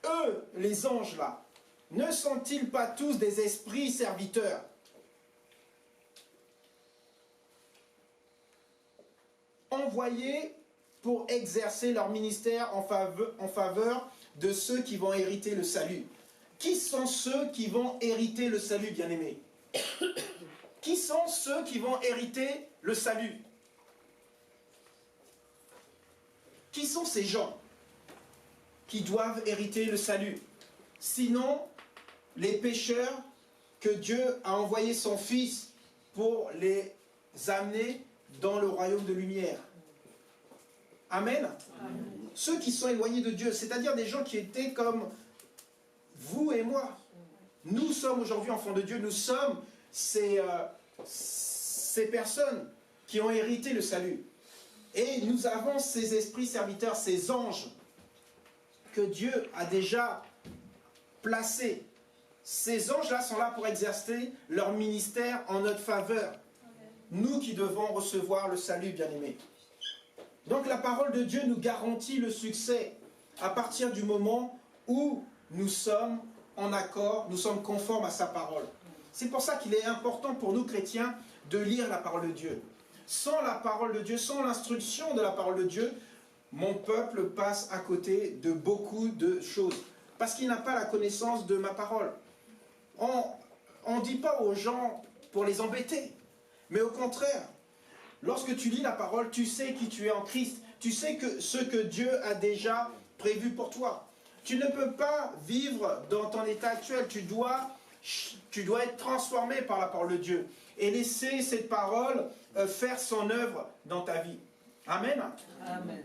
eux, les anges là, ne sont-ils pas tous des esprits serviteurs? Envoyés pour exercer leur ministère en faveur de ceux qui vont hériter le salut. Qui sont ceux qui vont hériter le salut, bien-aimés? Qui sont ceux qui vont hériter le salut? Qui sont ces gens qui doivent hériter le salut? Sinon, les pécheurs que Dieu a envoyé son Fils pour les amener dans le royaume de lumière. Amen. Amen. Ceux qui sont éloignés de Dieu, c'est-à-dire des gens qui étaient comme vous et moi. Nous sommes aujourd'hui enfants de Dieu, nous sommes ces personnes qui ont hérité le salut. Et nous avons ces esprits serviteurs, ces anges que Dieu a déjà placés. Ces anges-là sont là pour exercer leur ministère en notre faveur. Nous qui devons recevoir le salut, bien-aimés. Donc la parole de Dieu nous garantit le succès à partir du moment où nous sommes en accord, nous sommes conformes à sa parole. C'est pour ça qu'il est important pour nous chrétiens de lire la parole de Dieu. Sans la parole de Dieu, sans l'instruction de la parole de Dieu, mon peuple passe à côté de beaucoup de choses. Parce qu'il n'a pas la connaissance de ma parole. On ne dit pas aux gens pour les embêter. Mais au contraire, lorsque tu lis la parole, tu sais qui tu es en Christ. Tu sais ce que Dieu a déjà prévu pour toi. Tu ne peux pas vivre dans ton état actuel. Tu dois être transformé par la parole de Dieu. Et laisser cette parole faire son œuvre dans ta vie. Amen. Amen.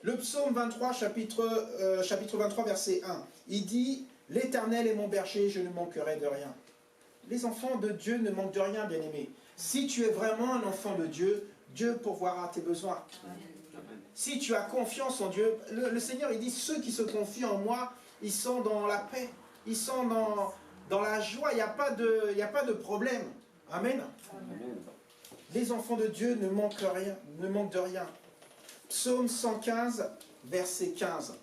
Le psaume 23, chapitre 23, verset 1, il dit « L'Éternel est mon berger, je ne manquerai de rien ». Les enfants de Dieu ne manquent de rien, bien-aimés. Si tu es vraiment un enfant de Dieu, Dieu pourvoira tes besoins. Si tu as confiance en Dieu, le Seigneur, il dit « Ceux qui se confient en moi, ils sont dans la paix, ils sont dans la joie, il n'y a pas de problème. » Amen. Amen. Les enfants de Dieu ne manquent de rien. Psaume 115, verset 15.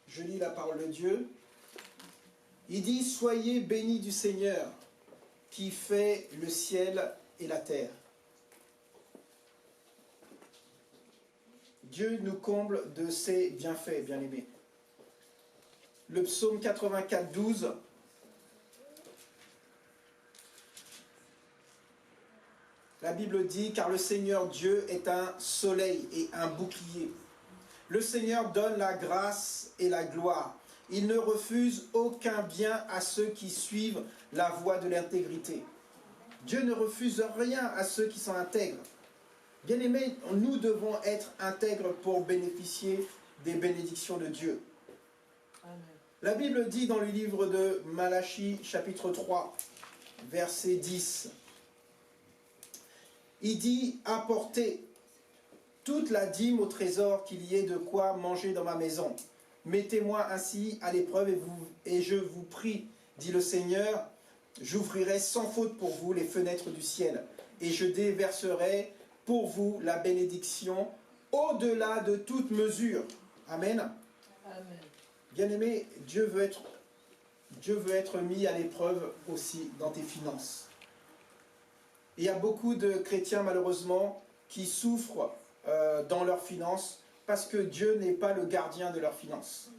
Je lis la parole de Dieu. Il dit « Soyez bénis du Seigneur, qui fait le ciel et la terre. » Dieu nous comble de ses bienfaits, bien-aimés. Le psaume 84, 12. La Bible dit « Car le Seigneur Dieu est un soleil et un bouclier. Le Seigneur donne la grâce et la gloire. Il ne refuse aucun bien à ceux qui suivent la voie de l'intégrité. » Dieu ne refuse rien à ceux qui sont intègres. Bien-aimés, nous devons être intègres pour bénéficier des bénédictions de Dieu. Amen. La Bible dit dans le livre de Malachie, chapitre 3, verset 10, il dit « Apportez toute la dîme au trésor, qu'il y ait de quoi manger dans ma maison. Mettez-moi ainsi à l'épreuve et je vous prie, dit le Seigneur, j'ouvrirai sans faute pour vous les fenêtres du ciel et je déverserai pour vous la bénédiction au-delà de toute mesure. » Amen. Amen. Bien-aimé, Dieu veut être mis à l'épreuve aussi dans tes finances. Il y a beaucoup de chrétiens, malheureusement, qui souffrent dans leurs finances parce que Dieu n'est pas le gardien de leurs finances.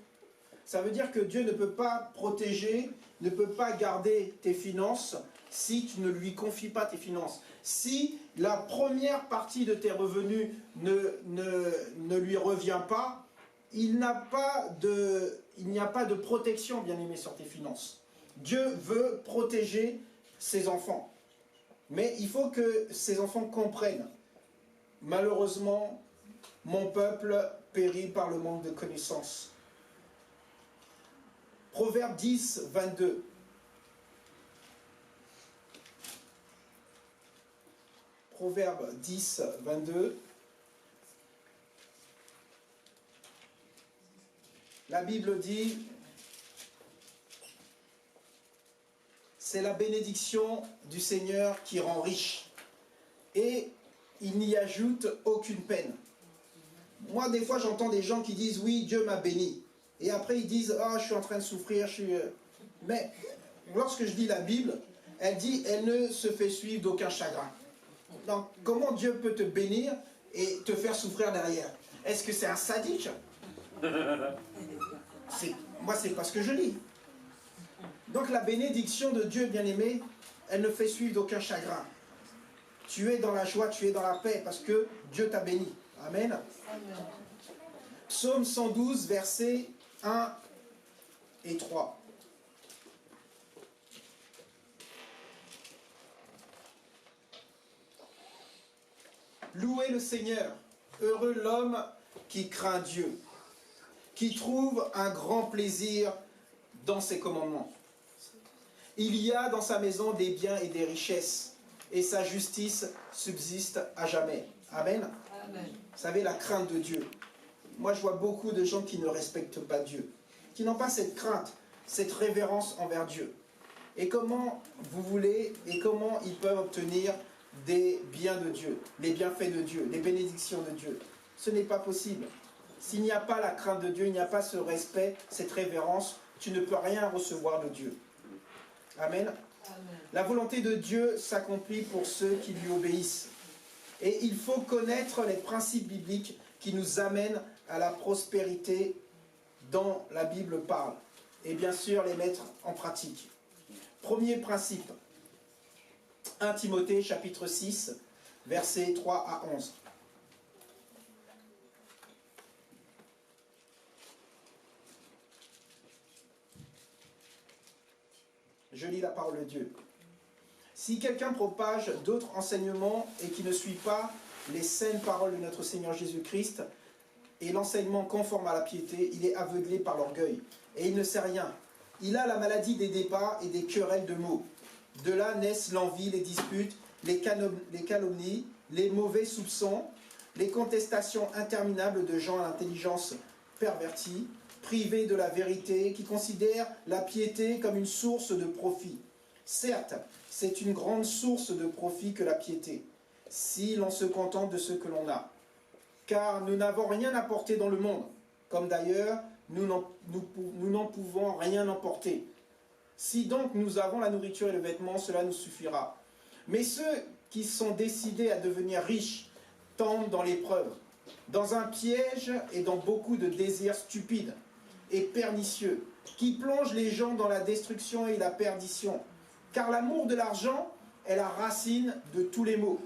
Ça veut dire que Dieu ne peut pas protéger, ne peut pas garder tes finances si tu ne lui confies pas tes finances. Si la première partie de tes revenus ne lui revient pas, il n'y a pas de protection, bien-aimé, sur tes finances. Dieu veut protéger ses enfants. Mais il faut que ses enfants comprennent. Malheureusement, mon peuple périt par le manque de connaissances. Proverbe 10, 22. Proverbe 10, 22. La Bible dit, c'est la bénédiction du Seigneur qui rend riche. Et il n'y ajoute aucune peine. Moi, des fois, j'entends des gens qui disent, oui, Dieu m'a béni. Et après, ils disent, ah, je suis en train de souffrir, Mais lorsque je lis la Bible, elle dit, elle ne se fait suivre d'aucun chagrin. Donc, comment Dieu peut te bénir et te faire souffrir derrière? Est-ce que c'est un sadique? Moi, c'est pas ce que je lis. Donc, la bénédiction de Dieu, bien-aimé, elle ne fait suivre d'aucun chagrin. Tu es dans la joie, tu es dans la paix, parce que Dieu t'a béni. Amen. Amen. Psaume 112, versets 1 et 3. Louez le Seigneur, heureux l'homme qui craint Dieu, qui trouve un grand plaisir dans ses commandements. Il y a dans sa maison des biens et des richesses, et sa justice subsiste à jamais. Amen. Amen. Vous savez, la crainte de Dieu. Moi, je vois beaucoup de gens qui ne respectent pas Dieu, qui n'ont pas cette crainte, cette révérence envers Dieu. Et comment vous voulez, et comment ils peuvent obtenir des biens de Dieu, les bienfaits de Dieu, les bénédictions de Dieu? Ce n'est pas possible. S'il n'y a pas la crainte de Dieu, il n'y a pas ce respect, cette révérence, tu ne peux rien recevoir de Dieu. Amen. Amen. La volonté de Dieu s'accomplit pour ceux qui lui obéissent. Et il faut connaître les principes bibliques qui nous amènent à la prospérité dont la Bible parle. Et bien sûr, les mettre en pratique. Premier principe. 1 Timothée, chapitre 6, versets 3 à 11. je lis la parole de Dieu. Si quelqu'un propage d'autres enseignements et qui ne suit pas les saines paroles de notre Seigneur Jésus-Christ et l'enseignement conforme à la piété, il est aveuglé par l'orgueil et il ne sait rien. Il a la maladie des débats et des querelles de mots. De là naissent l'envie, les disputes, les calomnies, les mauvais soupçons, les contestations interminables de gens à l'intelligence pervertie, privés de la vérité, qui considèrent la piété comme une source de profit. Certes, c'est une grande source de profit que la piété, si l'on se contente de ce que l'on a. Car nous n'avons rien apporté dans le monde, comme d'ailleurs nous n'en pouvons rien emporter. Si donc nous avons la nourriture et le vêtement, cela nous suffira. Mais ceux qui sont décidés à devenir riches tombent dans l'épreuve, dans un piège et dans beaucoup de désirs stupides et pernicieux, qui plongent les gens dans la destruction et la perdition. Car l'amour de l'argent est la racine de tous les maux.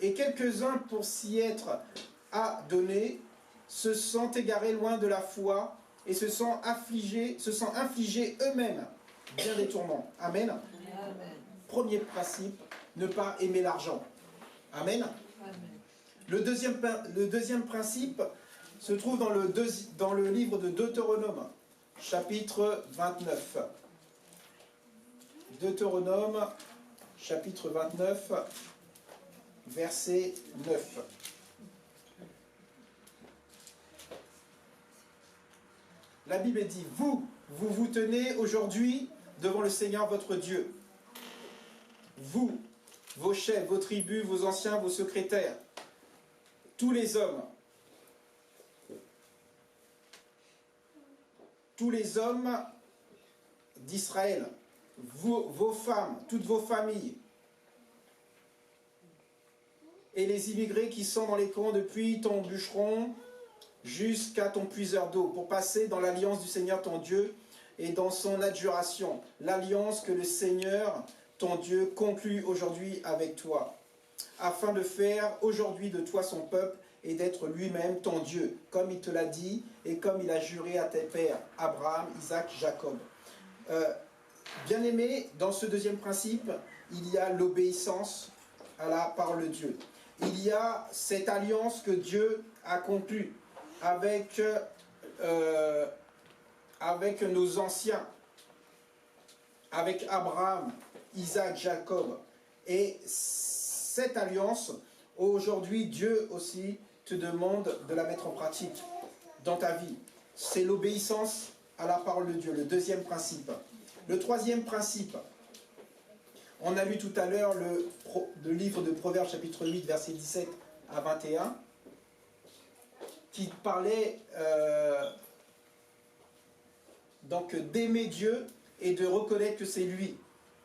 Et quelques-uns, pour s'y être adonnés, se sont égarés loin de la foi et se sont infligés eux-mêmes bien des tourments. Amen. Amen. Premier principe, ne pas aimer l'argent. Amen. Amen. Le deuxième principe se trouve dans le livre de Deutéronome, chapitre 29. Deutéronome, chapitre 29, verset 9. La Bible dit, vous tenez aujourd'hui devant le Seigneur votre Dieu. Vous, vos chefs, vos tribus, vos anciens, vos secrétaires, tous les hommes d'Israël, vos femmes, toutes vos familles, et les immigrés qui sont dans les camps depuis ton bûcheron jusqu'à ton puiseur d'eau, pour passer dans l'alliance du Seigneur ton Dieu et dans son adjuration, l'alliance que le Seigneur ton Dieu conclut aujourd'hui avec toi, afin de faire aujourd'hui de toi son peuple et d'être lui-même ton Dieu, comme il te l'a dit et comme il a juré à tes pères, Abraham, Isaac, Jacob. Bien-aimé, dans ce deuxième principe, il y a l'obéissance à la parole de Dieu. Il y a cette alliance que Dieu a conclue avec nos anciens, avec Abraham, Isaac, Jacob. Et cette alliance, aujourd'hui, Dieu aussi te demande de la mettre en pratique dans ta vie. C'est l'obéissance à la parole de Dieu, le deuxième principe. Le troisième principe, on a lu tout à l'heure le livre de Proverbes, chapitre 8, versets 17 à 21, qui parlait donc d'aimer Dieu et de reconnaître que c'est lui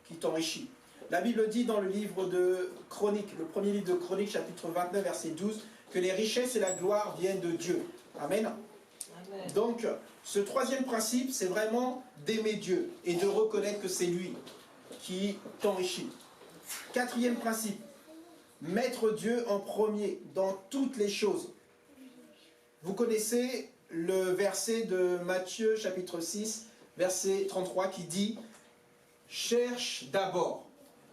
qui t'enrichit. La Bible dit dans le livre de Chroniques, le premier livre de Chroniques, chapitre 29, verset 12, que les richesses et la gloire viennent de Dieu. Amen. Amen. Donc, ce troisième principe, c'est vraiment d'aimer Dieu et de reconnaître que c'est lui qui t'enrichit. Quatrième principe, mettre Dieu en premier dans toutes les choses. Vous connaissez le verset de Matthieu, chapitre 6, verset 33, qui dit « Cherche d'abord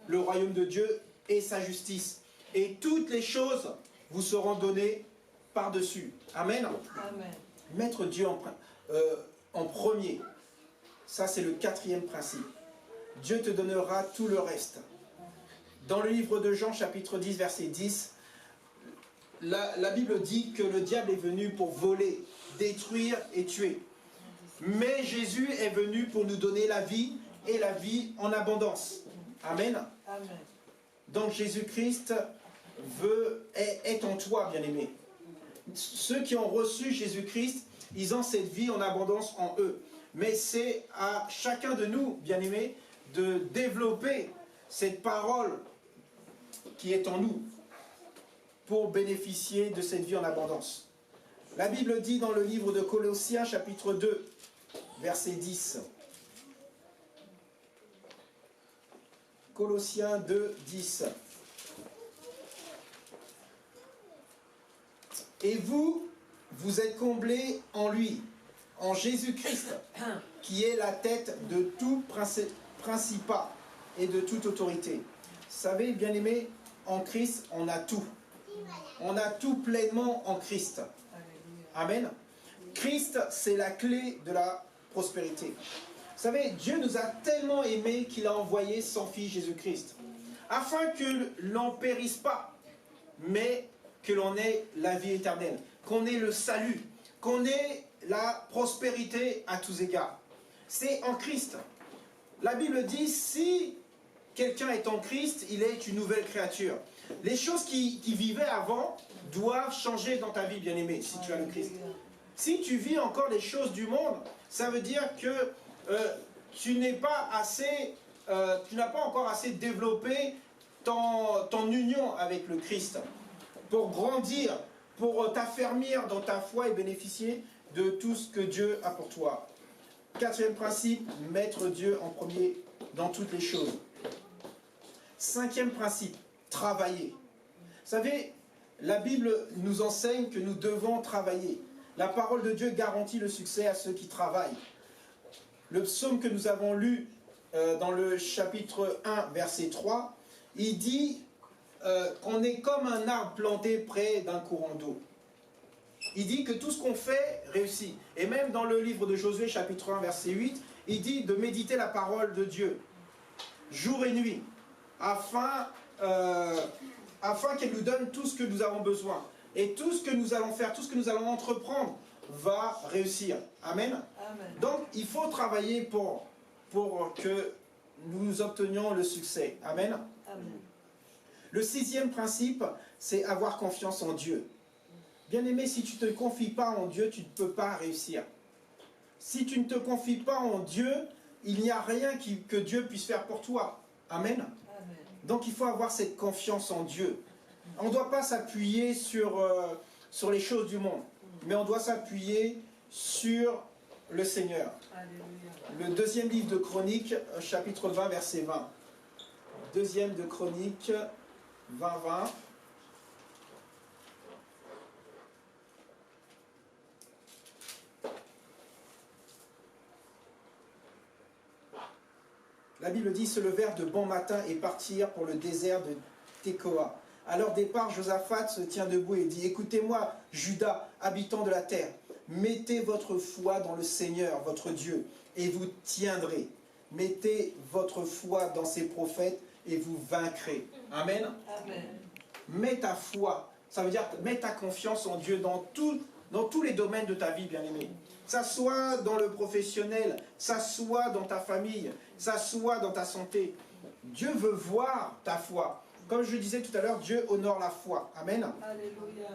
le royaume de Dieu et sa justice, et toutes les choses vous seront données par-dessus. » Amen. Amen. Mettre Dieu en premier, ça c'est le quatrième principe. Dieu te donnera tout le reste. Dans le livre de Jean, chapitre 10, verset 10, la Bible dit que le diable est venu pour voler, détruire et tuer. Mais Jésus est venu pour nous donner la vie et la vie en abondance. Amen. Amen. Donc Jésus-Christ est en toi, bien-aimé. Ceux qui ont reçu Jésus-Christ, ils ont cette vie en abondance en eux. Mais c'est à chacun de nous, bien-aimés, de développer cette parole qui est en nous pour bénéficier de cette vie en abondance. La Bible dit dans le livre de Colossiens, chapitre 2, verset 10. Colossiens 2, 10. Et vous, vous êtes comblés en lui, en Jésus-Christ, qui est la tête de tout principat et de toute autorité. Vous savez, bien-aimés, en Christ, on a tout. On a tout pleinement en Christ. Amen. Christ, c'est la clé de la prospérité. Vous savez, Dieu nous a tellement aimés qu'il a envoyé son Fils Jésus-Christ, afin que l'on ne périsse pas, mais que l'on ait la vie éternelle, qu'on ait le salut, qu'on ait la prospérité à tous égards. C'est en Christ. La Bible dit, si quelqu'un est en Christ, il est une nouvelle créature. Les choses qui vivaient avant doivent changer dans ta vie, bien-aimé, si tu as le Christ. Si tu vis encore les choses du monde, ça veut dire que tu n'as pas encore assez développé ton union avec le Christ pour grandir, pour t'affermir dans ta foi et bénéficier de tout ce que Dieu a pour toi. Quatrième principe, mettre Dieu en premier dans toutes les choses. Cinquième principe, travailler. Vous savez, la Bible nous enseigne que nous devons travailler. La parole de Dieu garantit le succès à ceux qui travaillent. Le psaume que nous avons lu dans le chapitre 1, verset 3, il dit qu'on est comme un arbre planté près d'un courant d'eau. Il dit que tout ce qu'on fait réussit. Et même dans le livre de Josué, chapitre 1, verset 8, il dit de méditer la parole de Dieu, jour et nuit, afin qu'elle nous donne tout ce que nous avons besoin. Et tout ce que nous allons faire, tout ce que nous allons entreprendre va réussir. Amen. Amen. Donc, il faut travailler pour que nous obtenions le succès. Amen. Amen. Le sixième principe, c'est avoir confiance en Dieu. Bien-aimé, si tu ne te confies pas en Dieu, tu ne peux pas réussir. Si tu ne te confies pas en Dieu, il n'y a rien que Dieu puisse faire pour toi. Amen. Amen. Donc, il faut avoir cette confiance en Dieu. On ne doit pas s'appuyer sur les choses du monde, mais on doit s'appuyer sur le Seigneur. Alléluia. Le deuxième livre de Chroniques, chapitre 20, verset 20. Deuxième de Chroniques, 20, 20. La Bible dit, se levèrent de bon matin et partirent pour le désert de Tekoa. À leur départ, Josaphat se tient debout et dit, écoutez-moi, Juda, habitants de la terre, mettez votre foi dans le Seigneur, votre Dieu, et vous tiendrez. Mettez votre foi dans ses prophètes et vous vaincrez. Amen. Amen. Mets ta foi, ça veut dire mets ta confiance en Dieu dans tous les domaines de ta vie, bien-aimé. Ça soit dans le professionnel, ça soit dans ta famille, ça soit dans ta santé. Dieu veut voir ta foi. Comme je disais tout à l'heure, Dieu honore la foi. Amen. Alléluia.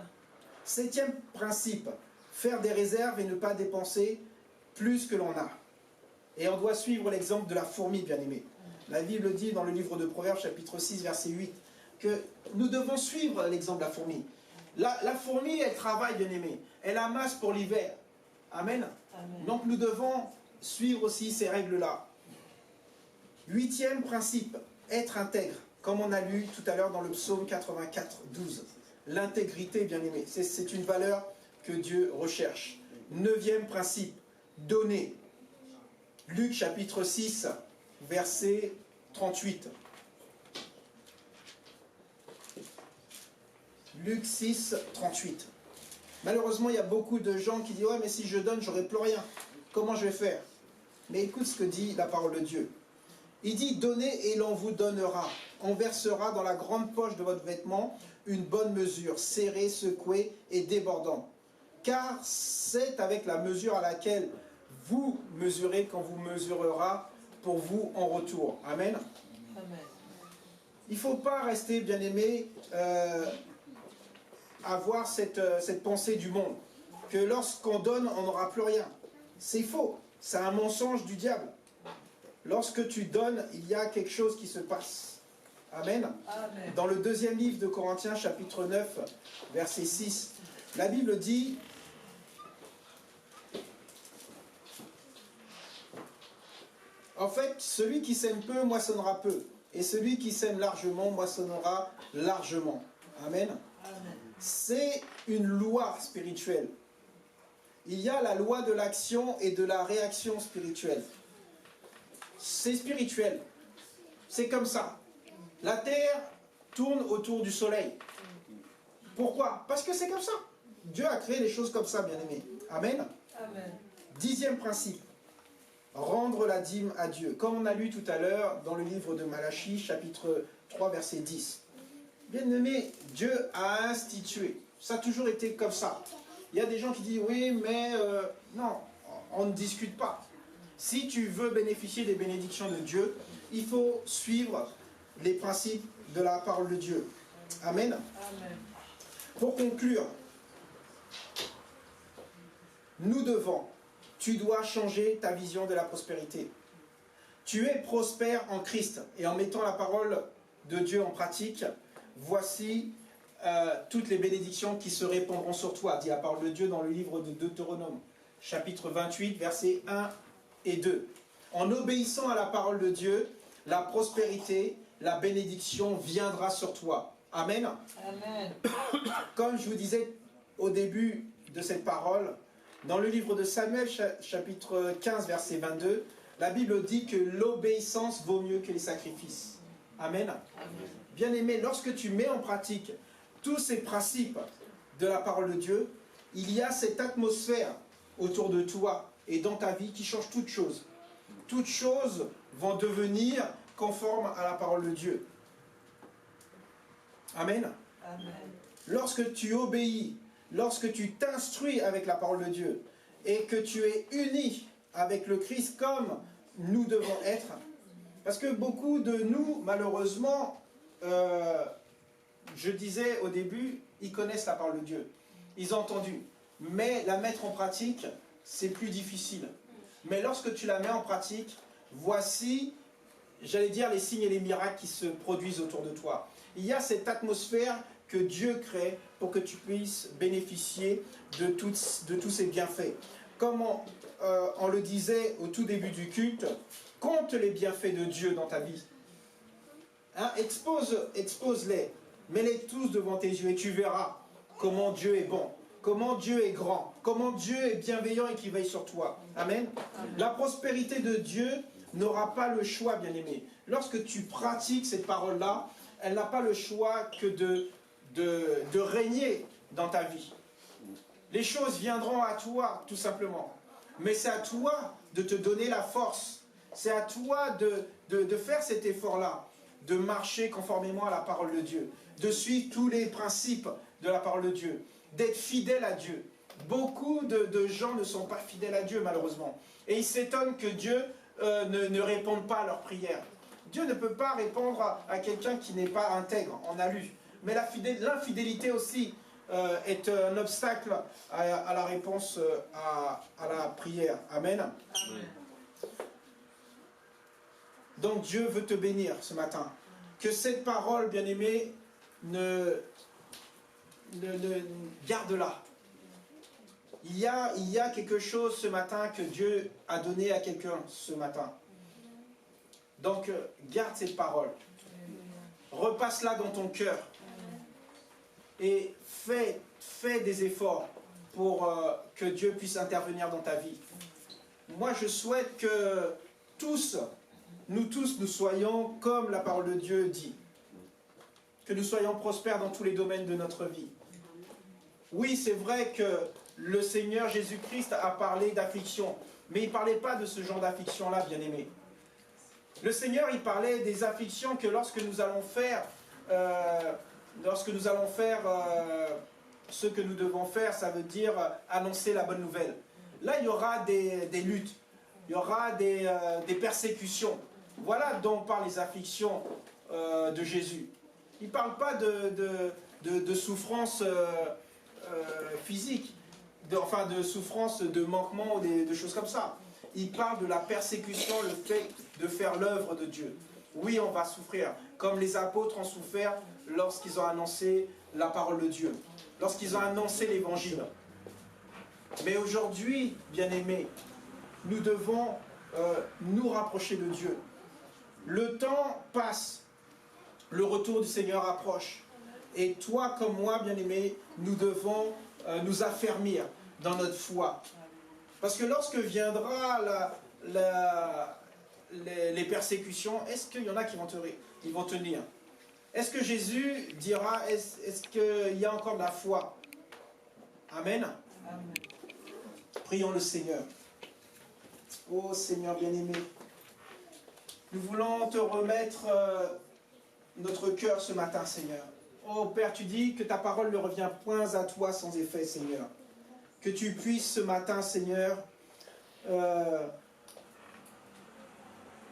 Septième principe, faire des réserves et ne pas dépenser plus que l'on a. Et on doit suivre l'exemple de la fourmi, bien-aimée. La Bible dit dans le livre de Proverbes, chapitre 6, verset 8, que nous devons suivre l'exemple de la fourmi. La fourmi, elle travaille, bien-aimée. Elle amasse pour l'hiver. Amen. Amen. Donc nous devons suivre aussi ces règles-là. Huitième principe, être intègre. Comme on a lu tout à l'heure dans le psaume 84, 12. L'intégrité, bien-aimé, c'est une valeur que Dieu recherche. Neuvième principe, donner. Luc chapitre 6, verset 38. Luc 6, 38. Malheureusement, il y a beaucoup de gens qui disent « Ouais, mais si je donne, j'aurai plus rien. Comment je vais faire ?» Mais écoute ce que dit la parole de Dieu. Il dit « Donnez et l'on vous donnera. On versera dans la grande poche de votre vêtement une bonne mesure, serrée, secouée et débordante. Car c'est avec la mesure à laquelle vous mesurez qu'on vous mesurera pour vous en retour. » Amen. Amen. Il ne faut pas rester, bien-aimé, avoir cette pensée du monde, que lorsqu'on donne, on n'aura plus rien. C'est faux. C'est un mensonge du diable. Lorsque tu donnes, il y a quelque chose qui se passe. Amen. Amen. Dans le deuxième livre de Corinthiens, chapitre 9, verset 6, la Bible dit « En fait, celui qui sème peu, moissonnera peu. Et celui qui sème largement, moissonnera largement. » Amen. Amen. C'est une loi spirituelle. Il y a la loi de l'action et de la réaction spirituelle. c'est spirituel. C'est comme ça. La terre tourne autour du soleil. Pourquoi? Parce que c'est comme ça. Dieu a créé les choses comme ça, bien-aimés. Amen. Amen. 10e principe. Rendre la dîme à Dieu. Comme on a lu tout à l'heure dans le livre de Malachie, chapitre 3, verset 10. Bien-aimés, Dieu a institué. Ça a toujours été comme ça. Il y a des gens qui disent, oui, mais non, on ne discute pas. Si tu veux bénéficier des bénédictions de Dieu, il faut suivre les principes de la parole de Dieu. Amen. Amen. Pour conclure, tu dois changer ta vision de la prospérité. Tu es prospère en Christ et en mettant la parole de Dieu en pratique, voici toutes les bénédictions qui se répandront sur toi, dit la parole de Dieu dans le livre de Deutéronome, chapitre 28, versets 1 et 2. En obéissant à la parole de Dieu, la prospérité, la bénédiction viendra sur toi. Amen. Amen. Comme je vous disais au début de cette parole, dans le livre de Samuel, chapitre 15, verset 22, la Bible dit que l'obéissance vaut mieux que les sacrifices. Amen. Amen. Bien-aimé, lorsque tu mets en pratique tous ces principes de la parole de Dieu, il y a cette atmosphère autour de toi et dans ta vie qui change toutes choses. Toutes choses vont devenir conformes à la parole de Dieu. Amen. Amen. Lorsque tu obéis, lorsque tu t'instruis avec la parole de Dieu et que tu es uni avec le Christ comme nous devons être, parce que beaucoup de nous, malheureusement, je disais au début, ils connaissent la parole de Dieu, ils ont entendu, mais la mettre en pratique, c'est plus difficile. Mais lorsque tu la mets en pratique, voici, j'allais dire, les signes et les miracles qui se produisent autour de toi. Il y a cette atmosphère que Dieu crée pour que tu puisses bénéficier de tous ces bienfaits. Comme on le disait au tout début du culte, compte les bienfaits de Dieu dans ta vie. Hein, expose-les, mets-les tous devant tes yeux et tu verras comment Dieu est bon, comment Dieu est grand, comment Dieu est bienveillant et qui veille sur toi. Amen. Amen. La prospérité de Dieu n'aura pas le choix, bien-aimé. Lorsque tu pratiques cette parole-là, elle n'a pas le choix que de régner dans ta vie. Les choses viendront à toi, tout simplement. Mais c'est à toi de te donner la force. C'est à toi de faire cet effort-là, de marcher conformément à la parole de Dieu, de suivre tous les principes de la parole de Dieu, d'être fidèle à Dieu. Beaucoup de gens ne sont pas fidèles à Dieu, malheureusement. Et ils s'étonnent que Dieu ne réponde pas à leurs prières. Dieu ne peut pas répondre à quelqu'un qui n'est pas intègre, on a lu. Mais l'infidélité aussi est un obstacle à la réponse à la prière. Amen. Amen. Donc Dieu veut te bénir ce matin. Que cette parole, bien-aimée, garde-la. Il y a quelque chose ce matin que Dieu a donné à quelqu'un ce matin. Donc, garde cette parole. Repasse-la dans ton cœur. Et fais des efforts pour que Dieu puisse intervenir dans ta vie. Moi, je souhaite que nous tous, nous soyons comme la parole de Dieu dit. Que nous soyons prospères dans tous les domaines de notre vie. Oui, c'est vrai que le Seigneur Jésus-Christ a parlé d'affliction. Mais il ne parlait pas de ce genre d'affliction-là, bien-aimé. Le Seigneur, il parlait des afflictions que lorsque nous allons faire ce que nous devons faire, ça veut dire annoncer la bonne nouvelle. Là, il y aura des luttes, il y aura des persécutions. Voilà dont parlent les afflictions de Jésus. Il ne parle pas de souffrance physique, de souffrance de manquement ou de choses comme ça. Il parle de la persécution, le fait de faire l'œuvre de Dieu. Oui, on va souffrir, comme les apôtres ont souffert lorsqu'ils ont annoncé la parole de Dieu, lorsqu'ils ont annoncé l'évangile. Mais aujourd'hui, bien-aimés, nous devons nous rapprocher de Dieu. Le temps passe, le retour du Seigneur approche. Et toi comme moi, bien-aimé, nous devons nous affermir dans notre foi. Parce que lorsque viendra les persécutions, est-ce qu'il y en a qui vont tenir? Est-ce que Jésus dira, est-ce qu'il y a encore de la foi? Amen. Amen. Prions le Seigneur. Oh Seigneur bien-aimé, nous voulons te remettre notre cœur ce matin, Seigneur. Oh Père, tu dis que ta parole ne revient point à toi sans effet, Seigneur. Que tu puisses ce matin, Seigneur,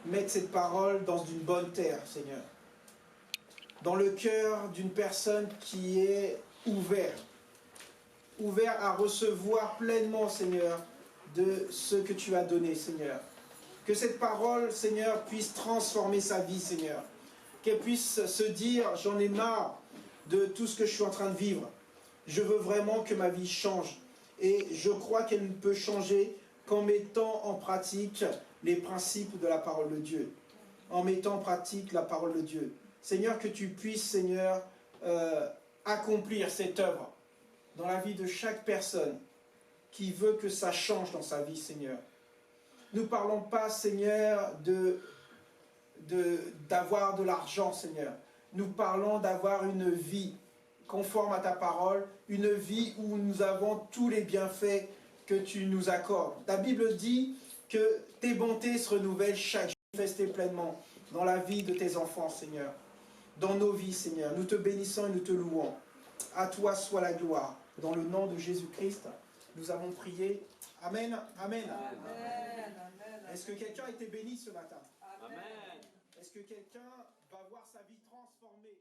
mettre cette parole dans une bonne terre, Seigneur. Dans le cœur d'une personne qui est ouvert à recevoir pleinement, Seigneur, de ce que tu as donné, Seigneur. Que cette parole, Seigneur, puisse transformer sa vie, Seigneur. Qu'elle puisse se dire, j'en ai marre de tout ce que je suis en train de vivre. Je veux vraiment que ma vie change. Et je crois qu'elle ne peut changer qu'en mettant en pratique les principes de la parole de Dieu. En mettant en pratique la parole de Dieu. Seigneur, que tu puisses, Seigneur, accomplir cette œuvre dans la vie de chaque personne qui veut que ça change dans sa vie, Seigneur. Nous ne parlons pas, Seigneur, d'avoir de l'argent, Seigneur. Nous parlons d'avoir une vie conforme à ta parole, une vie où nous avons tous les bienfaits que tu nous accordes. Ta Bible dit que tes bontés se renouvellent chaque jour, manifestées pleinement dans la vie de tes enfants, Seigneur. Dans nos vies, Seigneur. Nous te bénissons et nous te louons. À toi soit la gloire. Dans le nom de Jésus-Christ, nous avons prié. Amen. Amen. Amen. Est-ce que quelqu'un a été béni ce matin? Amen. Est-ce que quelqu'un va voir sa vie transformée?